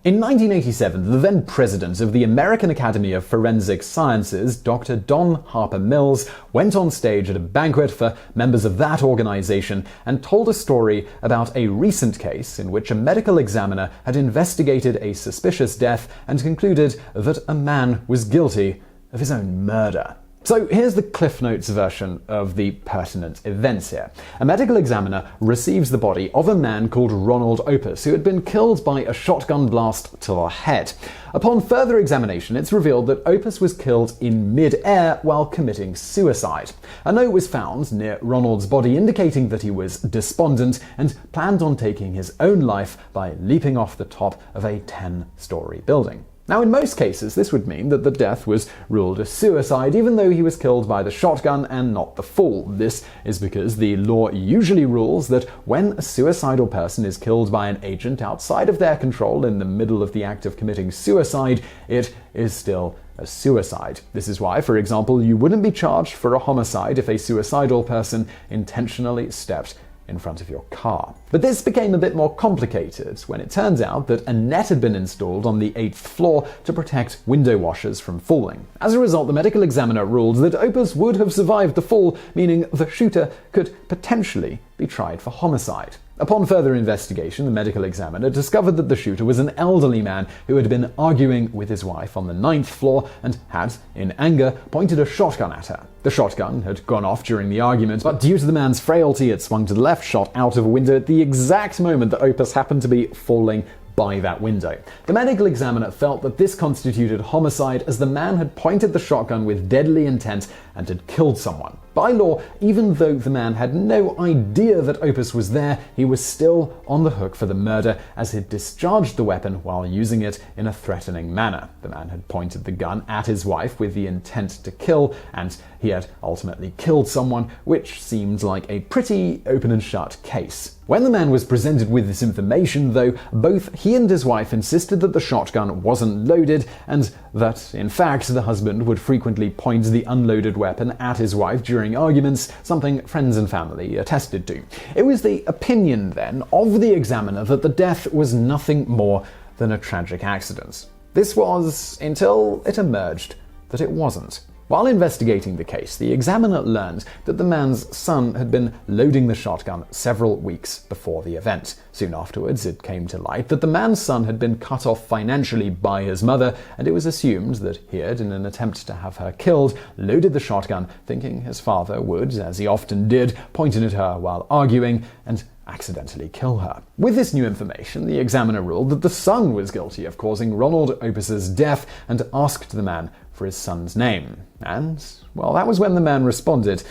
In 1987, the then president of the American Academy of Forensic Sciences, Dr. Don Harper Mills, went on stage at a banquet for members of that organization and told a story about a recent case in which a medical examiner had investigated a suspicious death and concluded that a man was guilty of his own murder. So here's the Cliff Notes version of the pertinent events here. A medical examiner receives the body of a man called Ronald Opus, who had been killed by a shotgun blast to the head. Upon further examination, it's revealed that Opus was killed in mid-air while committing suicide. A note was found near Ronald's body indicating that he was despondent and planned on taking his own life by leaping off the top of a 10-story building. Now, in most cases, this would mean that the death was ruled a suicide, even though he was killed by the shotgun and not the fall. This is because the law usually rules that when a suicidal person is killed by an agent outside of their control in the middle of the act of committing suicide, it is still a suicide. This is why, for example, you wouldn't be charged for a homicide if a suicidal person intentionally stepped in front of your car. But this became a bit more complicated when it turns out that a net had been installed on the 8th floor to protect window washers from falling. As a result, the medical examiner ruled that Opus would have survived the fall, meaning the shooter could potentially be tried for homicide. Upon further investigation, the medical examiner discovered that the shooter was an elderly man who had been arguing with his wife on the 9th floor and had, in anger, pointed a shotgun at her. The shotgun had gone off during the argument, but due to the man's frailty, it swung to the left, shot out of a window at the exact moment that Opus happened to be falling by that window. The medical examiner felt that this constituted homicide as the man had pointed the shotgun with deadly intent and had killed someone. By law, even though the man had no idea that Opus was there, he was still on the hook for the murder as he'd discharged the weapon while using it in a threatening manner. The man had pointed the gun at his wife with the intent to kill, and he had ultimately killed someone, which seemed like a pretty open and shut case. When the man was presented with this information, though, both he and his wife insisted that the shotgun wasn't loaded and that, in fact, the husband would frequently point the unloaded weapon at his wife during arguments, something friends and family attested to. It was the opinion, then, of the examiner that the death was nothing more than a tragic accident. This was until it emerged that it wasn't. While investigating the case, the examiner learned that the man's son had been loading the shotgun several weeks before the event. Soon afterwards, it came to light that the man's son had been cut off financially by his mother, and it was assumed that he had, in an attempt to have her killed, loaded the shotgun, thinking his father would, as he often did, point it at her while arguing and accidentally kill her. With this new information, the examiner ruled that the son was guilty of causing Ronald Opus's death and asked the man for his son's name. And, well, that was when the man responded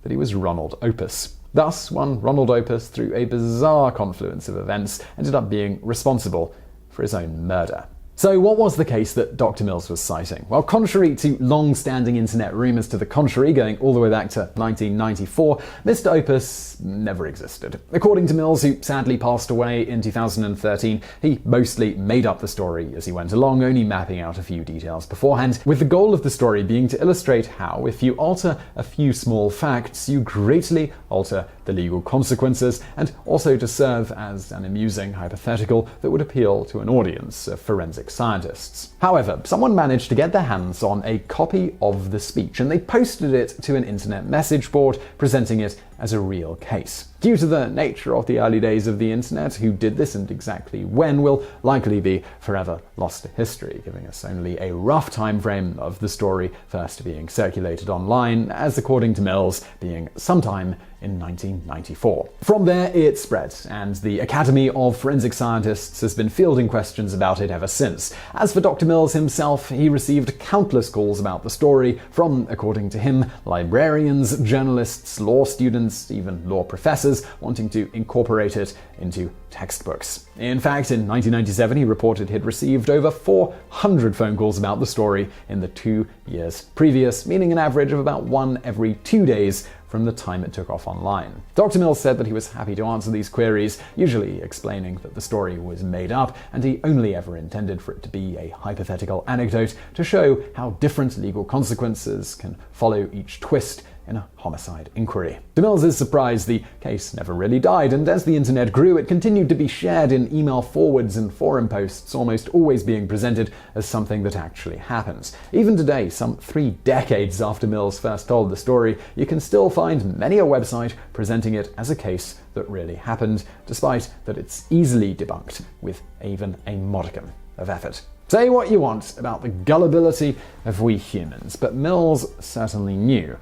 that he was Ronald Opus. Thus, one Ronald Opus, through a bizarre confluence of events, ended up being responsible for his own murder. So what was the case that Dr. Mills was citing? Well, contrary to long-standing internet rumors to the contrary, going all the way back to 1994, Mr. Opus never existed. According to Mills, who sadly passed away in 2013, he mostly made up the story as he went along, only mapping out a few details beforehand, with the goal of the story being to illustrate how, if you alter a few small facts, you greatly alter the legal consequences, and also to serve as an amusing hypothetical that would appeal to an audience of forensic scientists. However, someone managed to get their hands on a copy of the speech, and they posted it to an internet message board, presenting it as a real case. Due to the nature of the early days of the internet, who did this and exactly when will likely be forever lost to history, giving us only a rough time frame of the story first being circulated online, as according to Mills, being sometime in 1994. From there, it spread, and the Academy of Forensic Scientists has been fielding questions about it ever since. As for Dr. Mills himself, he received countless calls about the story from, according to him, librarians, journalists, law students, even law professors, wanting to incorporate it into textbooks. In fact, in 1997, he reported he'd received over 400 phone calls about the story in the 2 years previous, meaning an average of about one every 2 days from the time it took off online. Dr. Mills said that he was happy to answer these queries, usually explaining that the story was made up and he only ever intended for it to be a hypothetical anecdote to show how different legal consequences can follow each twist in a homicide inquiry. To Mills's surprise, the case never really died, and as the internet grew, it continued to be shared in email forwards and forum posts, almost always being presented as something that actually happened. Even today, some 3 decades after Mills first told the story, you can still find many a website presenting it as a case that really happened, despite that it's easily debunked with even a modicum of effort. Say what you want about the gullibility of we humans, but Mills certainly knew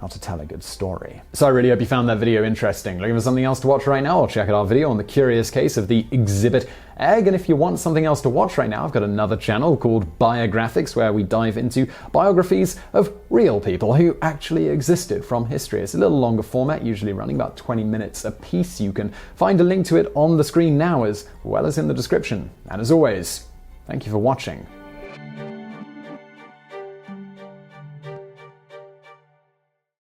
how to tell a good story. So I really hope you found that video interesting. Looking for something else to watch right now? I'll check out our video on the curious case of the exhibit egg. And if you want something else to watch right now, I've got another channel called Biographics where we dive into biographies of real people who actually existed from history. It's a little longer format, usually running about 20 minutes a piece. You can find a link to it on the screen now as well as in the description. And as always, thank you for watching.